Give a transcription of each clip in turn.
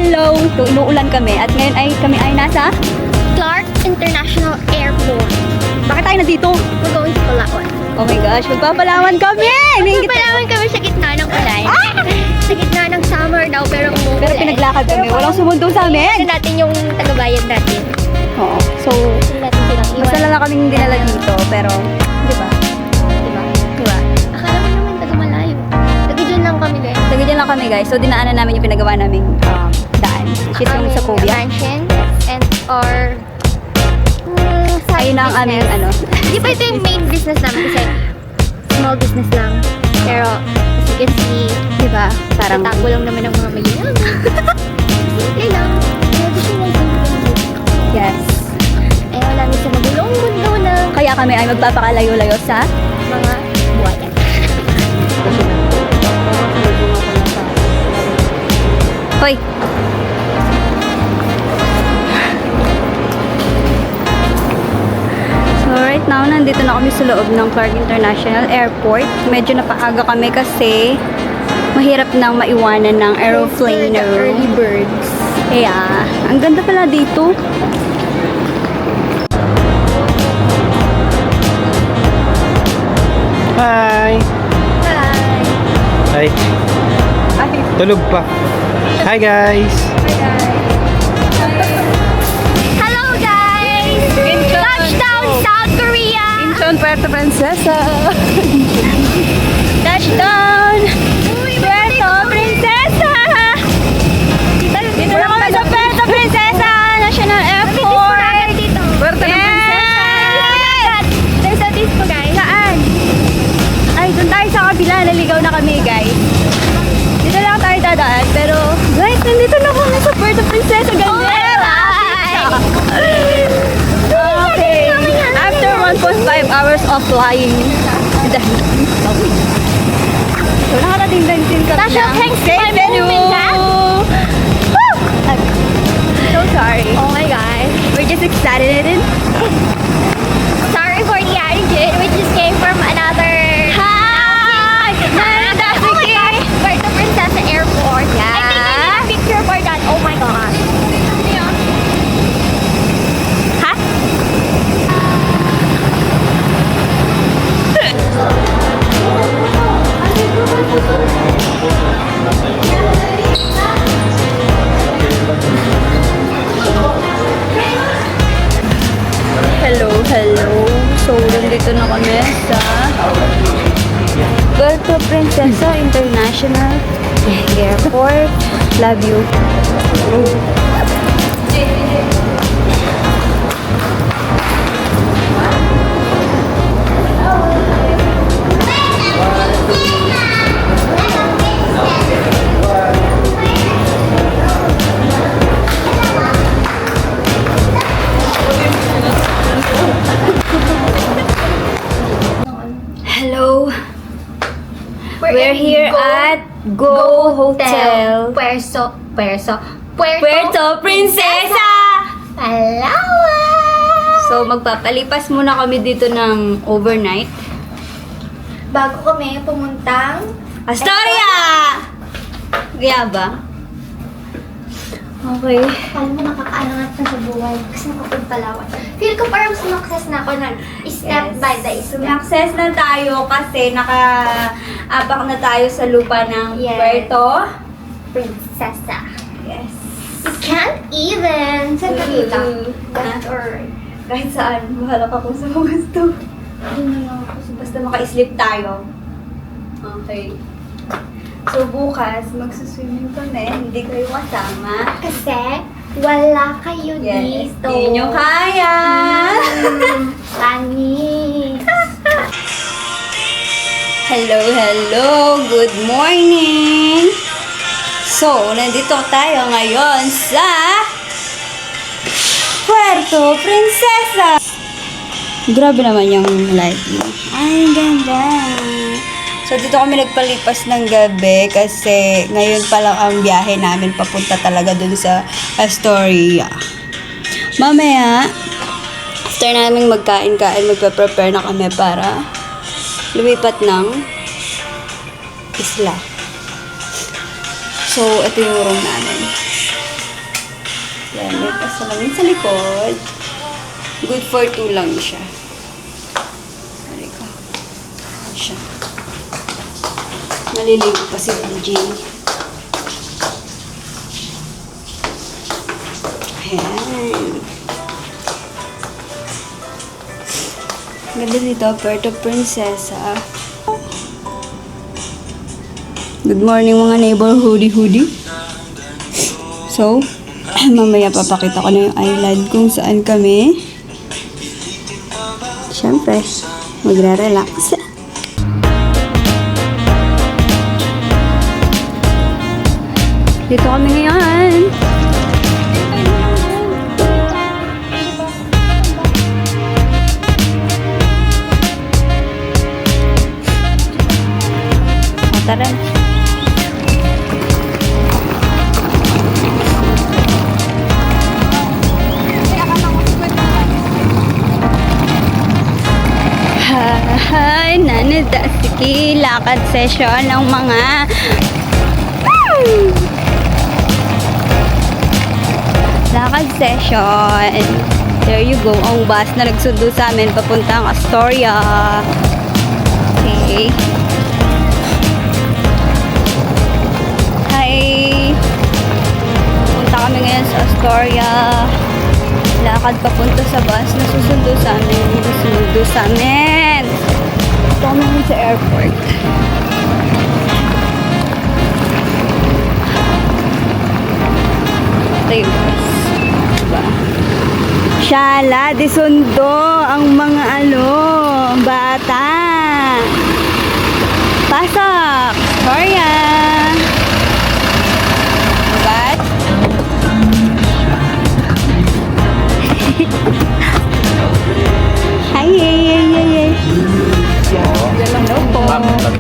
hello! So, inuulan kami at ngayon ay kami ay nasa... Clark International Airport. Bakit tayo nandito? We're going to Palawan. Oh my gosh, magpapalawan kami! Palawan kami sa gitna ng ulan. Sa gitna ng summer daw, pero umuulan. Pero pinaglakad kami, walang sumundo sa Ano amin! natin yung tagabayad natin. Oo. So, Hindi natin silang iwan. basta lang kaming dinala dito, pero... Di ba? Diba? Diba? Akala mo naman taga malayo. Taga dyan lang kami guys. Tagay dyan lang kami guys. So, dinaanan namin yung pinagawa naming daan. Which is yung sa Korea. Mansion and our Ayun na ang aming ano. Di ba ito yung main business namin kasi small business lang. Pero as you can see, Di ba? Parang... tago lang naman ng mga mayayaman. Simple lang. Kaya gusto mo simple. Yes. Ayaw namin sa magulong mundo ng Kaya kami ay magpapakalayo-layo sa... mga buwaya. Hoy! So right now, nandito na kami sa loob ng Clark International Airport. Medyo napaaga kami kasi mahirap nang maiwanan ng aeroplane. Early birds. Kaya, ang ganda pala dito. Hi! Hi! Hi! Tulog pa. Hi guys! Hello guys! Touchdown South Korea! Incheon, Puerto Princesa. Touchdown! Puerto Princesa! Dito na kami sa Puerto Princesa National Airport! Puerto Yes! There's a disco guys. Saan? Ay, doon tayo sa kabila. Naligaw na kami, guys. Dito lang tayo dadaan. Pero, guys, nandito na kami sa Puerto Princesa. Ganda! Okay. After 1.5 hours of flying. So, nakarating din kami Tasha, ng thanks to safe my venue. movement, ha? Woo! So sorry. Oh my god. We're just excited. Sorry for the attitude. We just came from another... Hi! Oh my gosh! Puerto Princesa Airport. Yeah. I think I need a picture for that. Oh my gosh. Ha? Hello, hello. So, nandito na kami sa Puerto Princesa International Airport. Love you. Hello. We're here at Go Hotel. Puerto Princesa! Palawan! So, magpapalipas muna kami dito ng overnight. Bago kami pumuntang Astoria! Kaya ba? Okay. alam mo, nakakaangat na sa buhay kasi nakapag Palawan. Feel ko parang sumakses na ako step by the step. Sumakses na tayo kasi naka-apak na tayo sa lupa ng Yes. Puerto. Princesa. Yes. You can't even. Saan ka dito? Left or right? Kahit saan. Bahala ka kung saan mo gusto. Basta maka-sleep tayo. Okay. So, bukas, magsuswimming kami. Hindi kayo kasama. Kasi wala kayo Yes. dito. Hindi nyo kaya. Panis. Hello, hello. Good morning. So, nandito tayo ngayon sa Puerto Princesa. Grabe naman yung lighting. Ay, ganda. So, dito kami nagpalipas ng gabi kasi ngayon pa lang ang biyahe namin papunta talaga dun sa Astoria. Mamaya, after namin magkain-kain, magpa-prepare na kami para lumipat ng isla. So, ito yung room namin. salamin sa likod. Good for 2 lang siya. Halika. Siya. Maliligo pa si DJ. Ayan. Ganda dito, Puerto Princesa. Good morning mga neighbor, hoodie. So, mamaya papakita ko na yung island kung saan kami. Siyempre, magre-relax. Dito kami ngayon. Tara. Hi, nanada. Sige, lakad session ng mga lakad session. There you go. Ang bus na nagsundo sa amin papuntang Astoria. Okay. Hi. Punta kami ngayon sa Astoria. Lakad papunta sa bus na susundo sa amin. Susundo sa amin. Ito kami ngayon sa airport. Ito yung bus. Diba? Shala, disundo ang mga bata. Pasok! Astoria! But, hi! Hello po.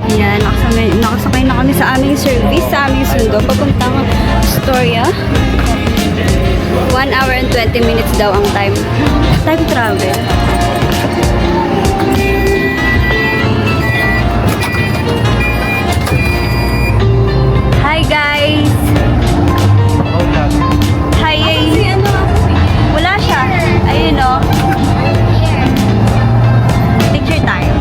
Ayan, nakasakay na kami sa aming service, sa aming sundo. Papuntang Astoria. 1 hour and 20 minutes daw ang time travel. Hi guys! Hi! Wala siya. Ayun o. Picture tayo.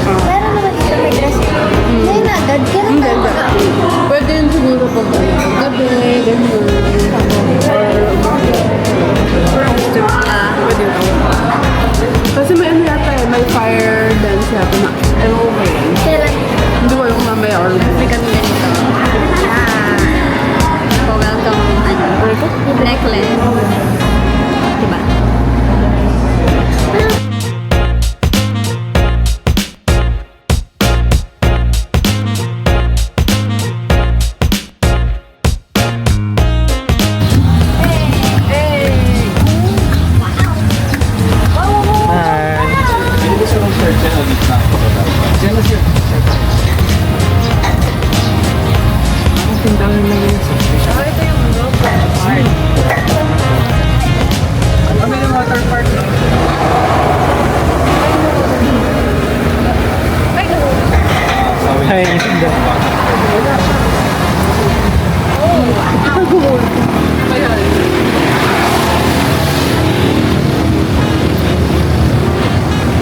Meron naman dito may dress. Ngayon agad, ganun na agad. Pwede yun siguro pag gabi, ganyan. Pwede yun. Kasi may ano yata eh, may fire dance yata na. Ewan ko ba yun? Kailan? Hindi ko alam kung mamaya or Kasi kami ganito. Welcome, necklace. Diba? tindahan lang yun. Ito yung kami ng water park. Hi.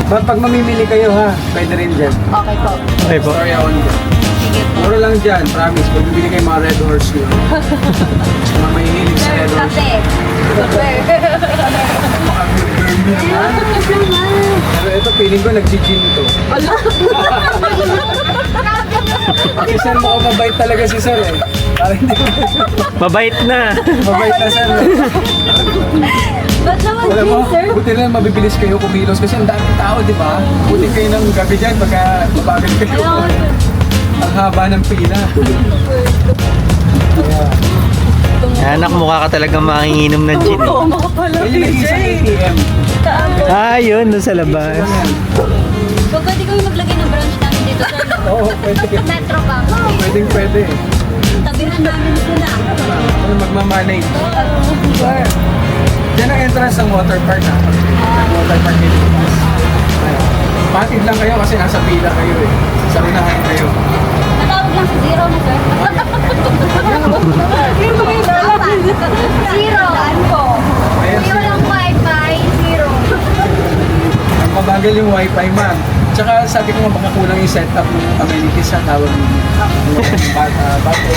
Pag mamimili kayo ha, pwede rin dyan. Okay po. Okay po. Sorry ako dyan. Sige po. Mura lang dyan, promise. Pag bibili kayo mga Red Horse nyo. Mga mahihilig sa Red Horse. Kape. Pero ito, feeling ko nag-gin to. Si Sir, mukhang mabait talaga si Sir eh. Parang hindi ko Mabait na. mabait na Sir. Ba't naman, Alam mo, sir? buti na lang mabibilis kayo kumilos kasi ang daming tao, di ba? Buti kayo ng gabi dyan, baka mabagal kayo. Ang haba ng pila. Anak, mukha ka talagang makinginom na gin. Oo, makapala. Yan yung naging isang ATM. Ah, yun, doon sa labas. So, pwede kami maglagay ng branch namin dito, sir. Oo, pwede. Metro Bank. Pwede. Tabihan namin sila. Ano magmamanage? Sure. Yan ang entrance ng water park ha. Water park nito. Patid lang kayo kasi nasa pila kayo eh. Sa unahan kayo. Natawag lang sa zero na, sir. Zero. Ayan, Zero lang wifi. Zero. ang mabagal yung wifi ma'am. Tsaka sabi ko nga baka kulang yung setup ng amenities sa tawag ninyo. Yung bato.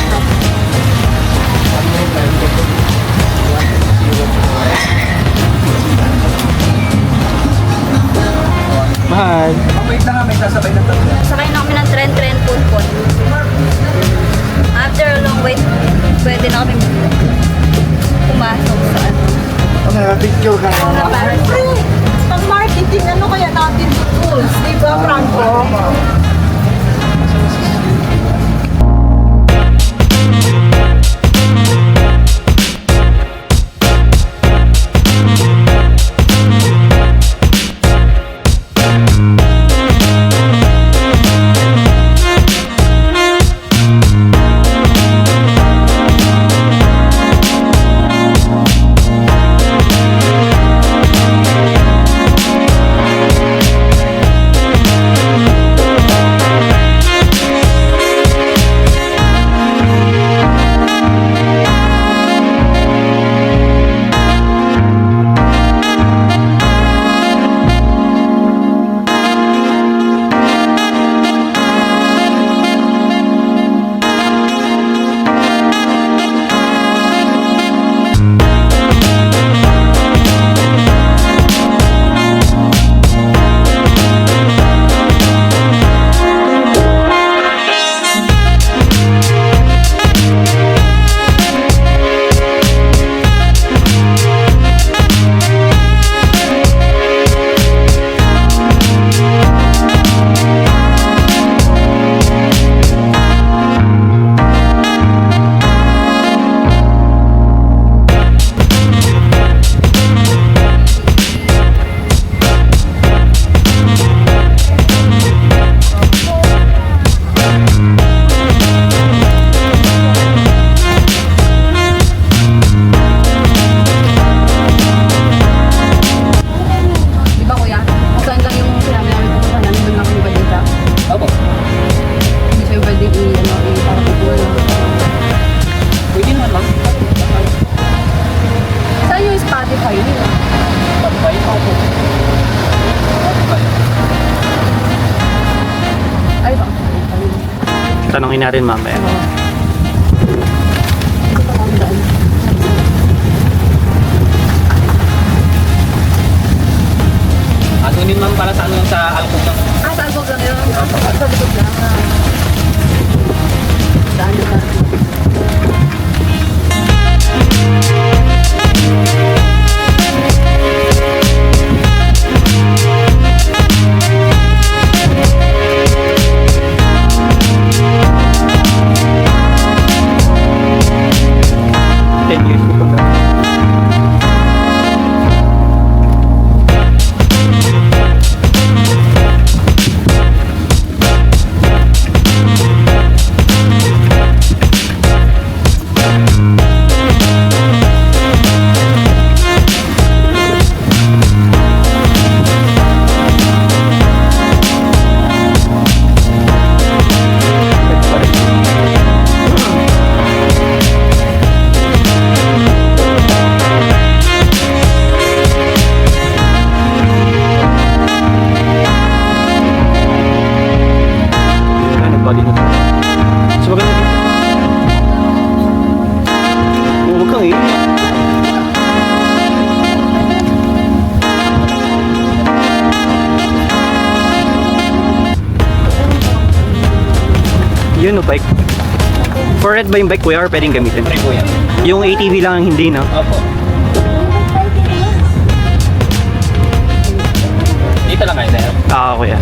Mahal. Oh, wait lang nga, may sasabay na tatlo. Sakay na kami ng tren pulpon. After a long wait, pwede na kami pumasok sa ano. Picture ka na. Pang marketing, ano kaya natin tools, di ba, Franco? Tanungin natin mamaya. Ano din ma'am para sa ano sa alcohol lang? Ah, sa albog lang yun. Sa likod lang. Daan na. Yun o, bike. For rent ba yung bike kuya or pwedeng gamitin? Pre po yan. Yung ATV lang ang hindi, no? Opo. Kuya.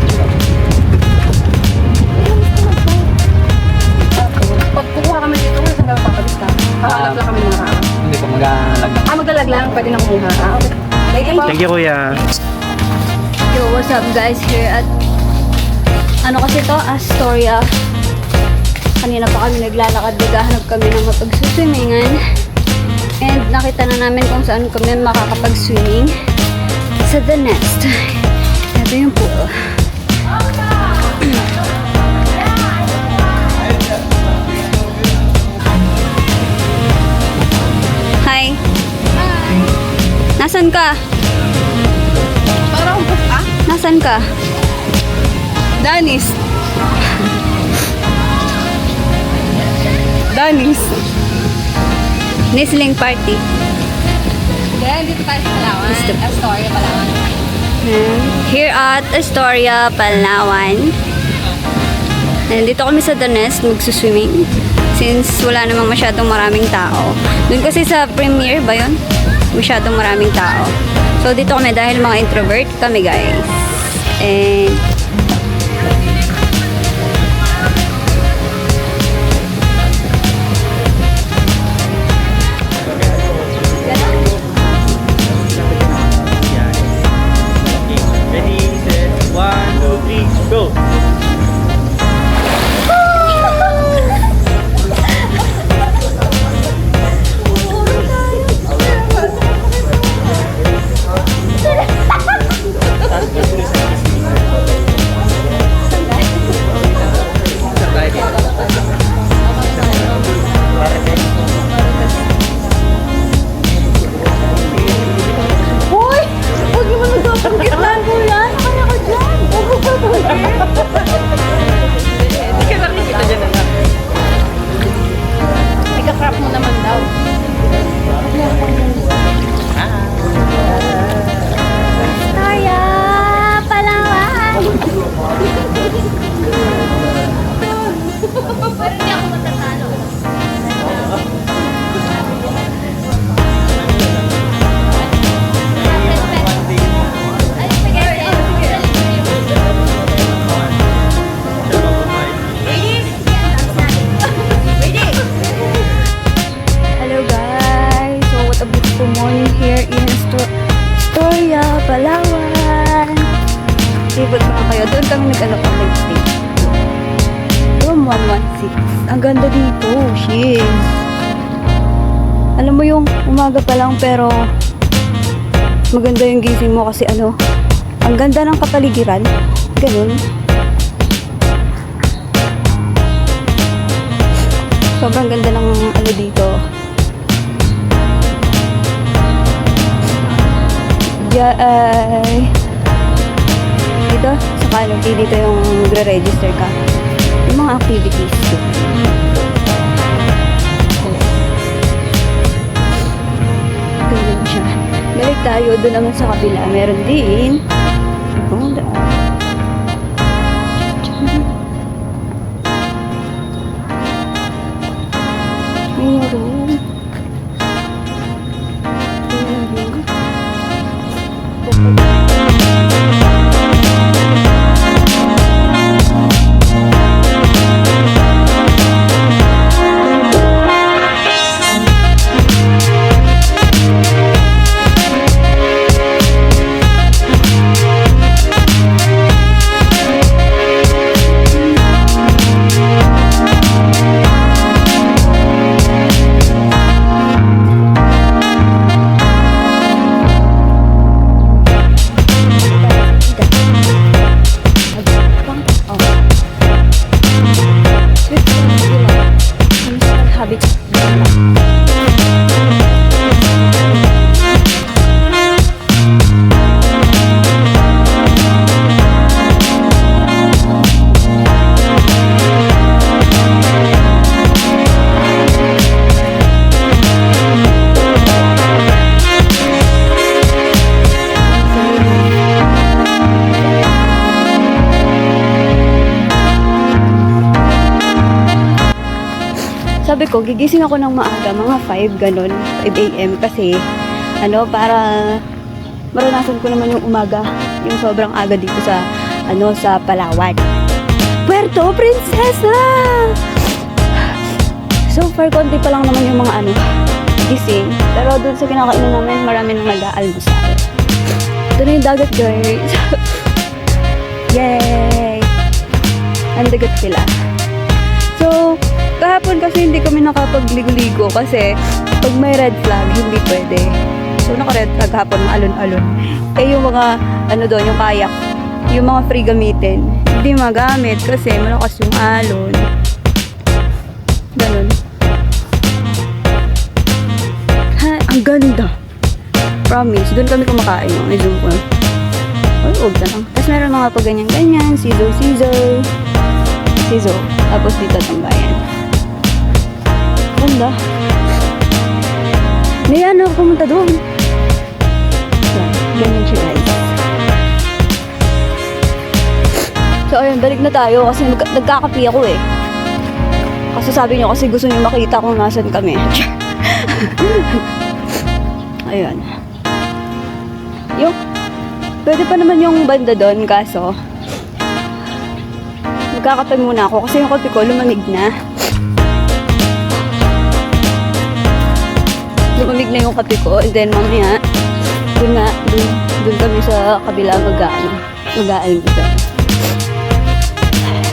Pag kukuha kami dito, kung saan kami papabis ka? Hahanap lang kami ng harap. Hindi pa magalag. Magdalag lang, pwede na kumuha. Okay. Thank you po. Thank you, Kuya. Yo, what's up guys? Here at ano kasi to? Astoria. Kanina pa kami naglalakad, naghahanap kami ng mapagsuswimingan. And nakita na namin kung saan kami makakapag-swimming sa The Nest. Ito yung pool. Hi. Nasaan ka? Parang, Nasaan ka? Danis. Danis. Nisling party. Then, dito tayo sa Palawan. Astoria, Palawan. Here at Astoria, Palawan. Nandito kami sa The Nest, magsuswimming. Since wala namang masyadong maraming tao. Doon kasi sa premiere ba yun? Masyadong maraming tao. So dito kami dahil mga introvert kami guys. And Ready, set, 1, 2, 3, go! Hoy! Huwag naman nagpapangkit lang ko yan. Kaya ko dyan. Huwag mo papangkit. Hindi ka nakikita dyan na. Ika-crap mo naman daw. Astoria, Palawan. Pero hindi ako matatalo. Hello guys. So what a beautiful morning here in Astoria, Palawan. Ikot ko na kayo. Doon kami nag-stay. Room 116. Ang ganda dito. Shiz. Alam mo yung umaga pa lang pero maganda yung gising mo kasi ang ganda ng kapaligiran. Ganun. Sobrang ganda ng dito. Dito, sa kanan, dito yung magre-register ka. Yung mga activities. Ganun siya. Balik tayo, doon naman sa kabila. Meron din. Ibang daan. Meron. Sabi ko, gigising ako ng maaga, mga 5, ganun, 5 a.m. Kasi, para maranasan ko naman yung umaga, yung sobrang aga dito sa sa Palawan. Puerto Princesa! So far, konti pa lang naman yung mga gising. Pero doon sa kinakainan namin, marami nang nag-aalmusal. Ito na yung dagat, guys. Yay! Ang dagat sila. So, kahapon kasi hindi kami nakapagligo-ligo kasi pag may red flag, hindi pwede. So, naka-red flag hapon, alon-alon. Eh, yung mga, doon, yung kayak, yung mga free gamitin, hindi magamit kasi malakas yung alon. Ganun. Ha, ang ganda. Promise, doon kami kumakain, no? I-zoom ko. Ay, huwag na lang. Tapos meron mga pag ganyan-ganyan, sizzle. Tapos dito tambayan. Ganda. Ngayon ako pumunta doon. Yan, ganyan siya, guys. So, ayun, balik na tayo kasi nagkakapi ako eh. Kasi sabi niyo kasi gusto niyo makita kung nasan kami. Ayun. Pwede pa naman yung banda doon, kaso magkakape muna ako kasi yung kape ko lumamig na. Lumamig na yung kape ko and then mamaya dun kami sa kabila mag-aalmusal.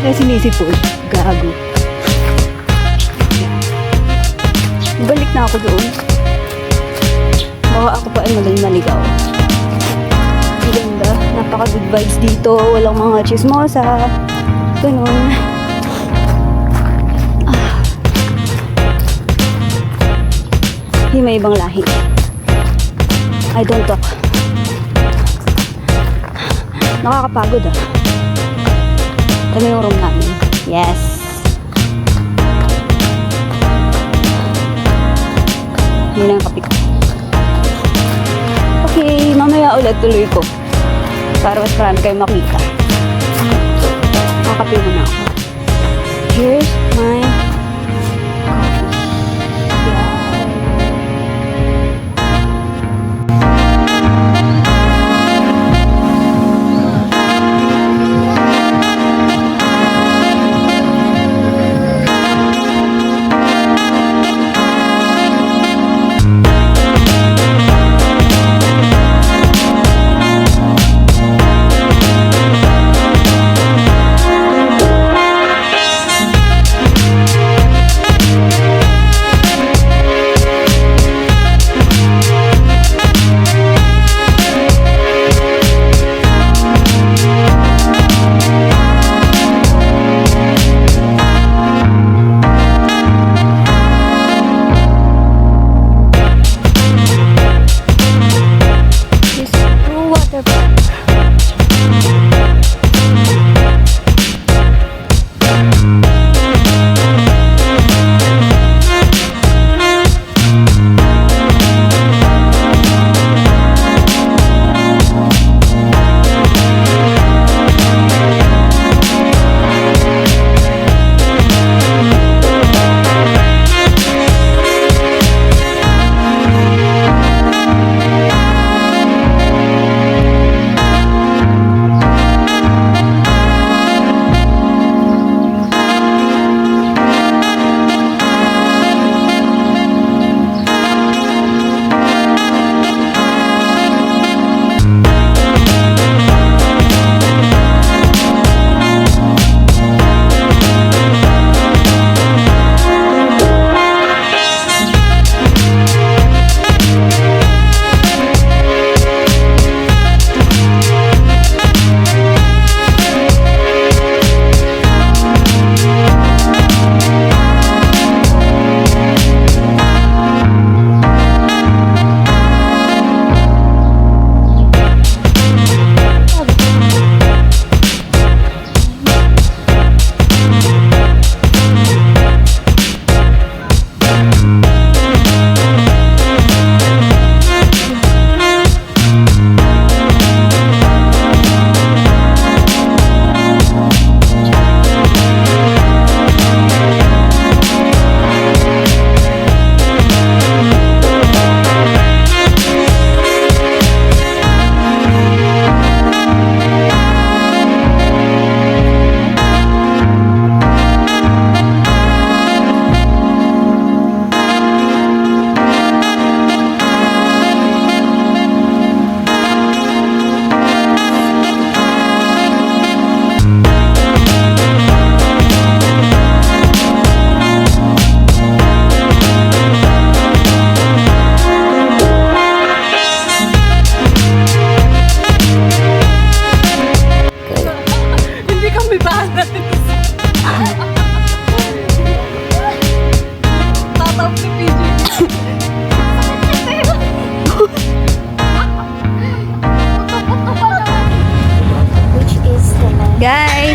Kaya sinisipon, gago. Balik na ako doon. Baka ako pa ay maligaw. Ang ganda. Napaka-good vibes dito. Walang mga chismosa. Ganun. May ibang lahi. I don't talk. Nakakapagod Ito yung room namin. Yes. Yun ang kape ko. Okay, mamaya ulit tuloy ko. Para mas marami kayong makita. Kakape muna ako. Here's my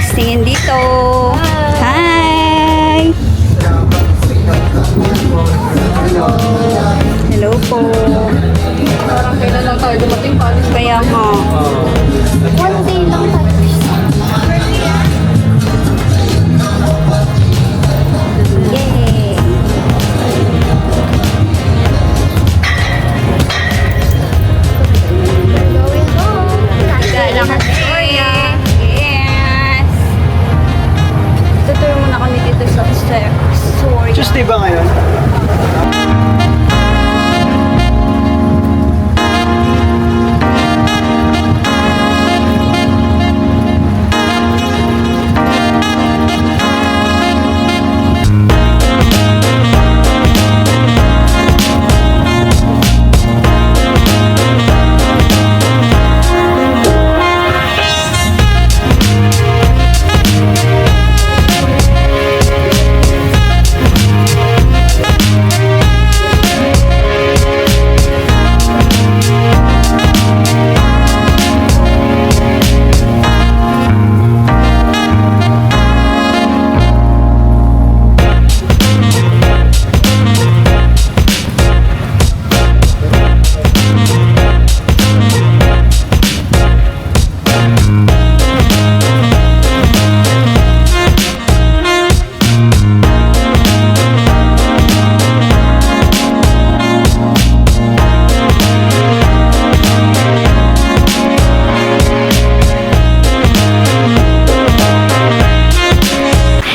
guys. Tingin dito. Hi! Hello po. Parang kailan lang tayo dumating pa. Kaya nga. One day lang tayo. Yay! Going home. Gala ka Yes! Tuturo muna kami dito sa Soria. Tuesday ba ngayon?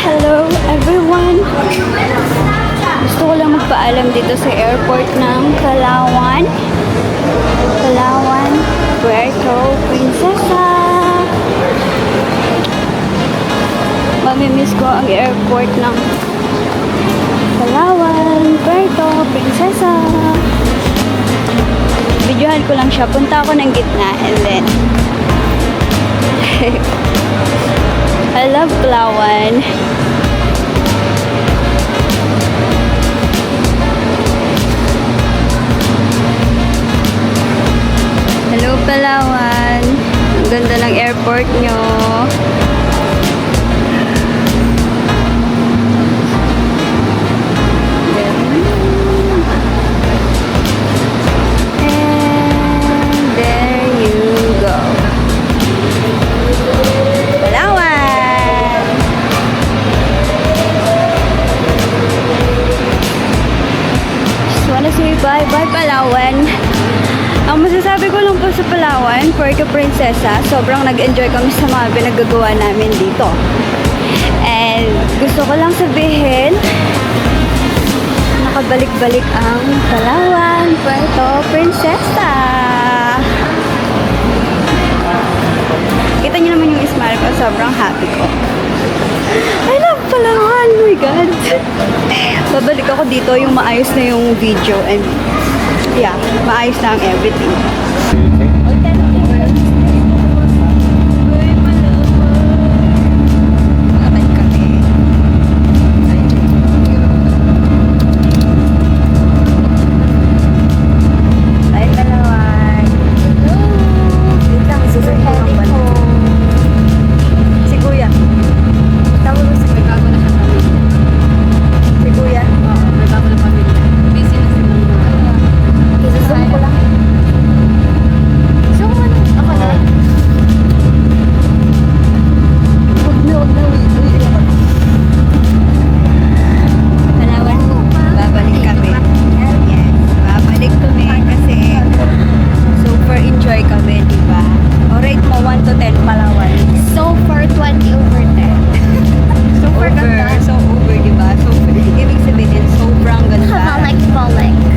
Hello everyone! Gusto ko lang magpaalam dito sa airport ng Palawan. Palawan, Puerto Princesa. Mamimiss ko ang airport ng Palawan, Puerto Princesa. Videohan ko lang siya. Punta ako ng gitna and then I love Palawan. Hello Palawan. Ang ganda ng airport nyo. And there you go. Palawan! Just wanna say bye-bye Palawan. Ang masasabi ko lang po sa Palawan, Puerto Princesa, sobrang nag-enjoy kami sa mga pinagagawa namin dito. And gusto ko lang sabihin, nakabalik-balik ang Palawan, Puerto Princesa. Kita niyo naman yung smile ko, sobrang happy ko. I love Palawan, oh my God. Babalik ako dito yung maayos na yung video and yeah, maayos na ang everything. Babalik kami. Bye, Palawan. Wait lang, susunod ko ang balik. Si Kuya. Tawag mo si Kuya. Si Kuya. Isusun ko lang. Zoom mo na. Ako na. Huwag na. Palawan, babalik kami. Yes, babalik kami kasi super enjoy kami, di ba? O rate mo 1 to 10 Palawan. So far, 20 over 10. Super ganda. So over, di ba? So, ibig sabihin, sobrang ganda. Balik.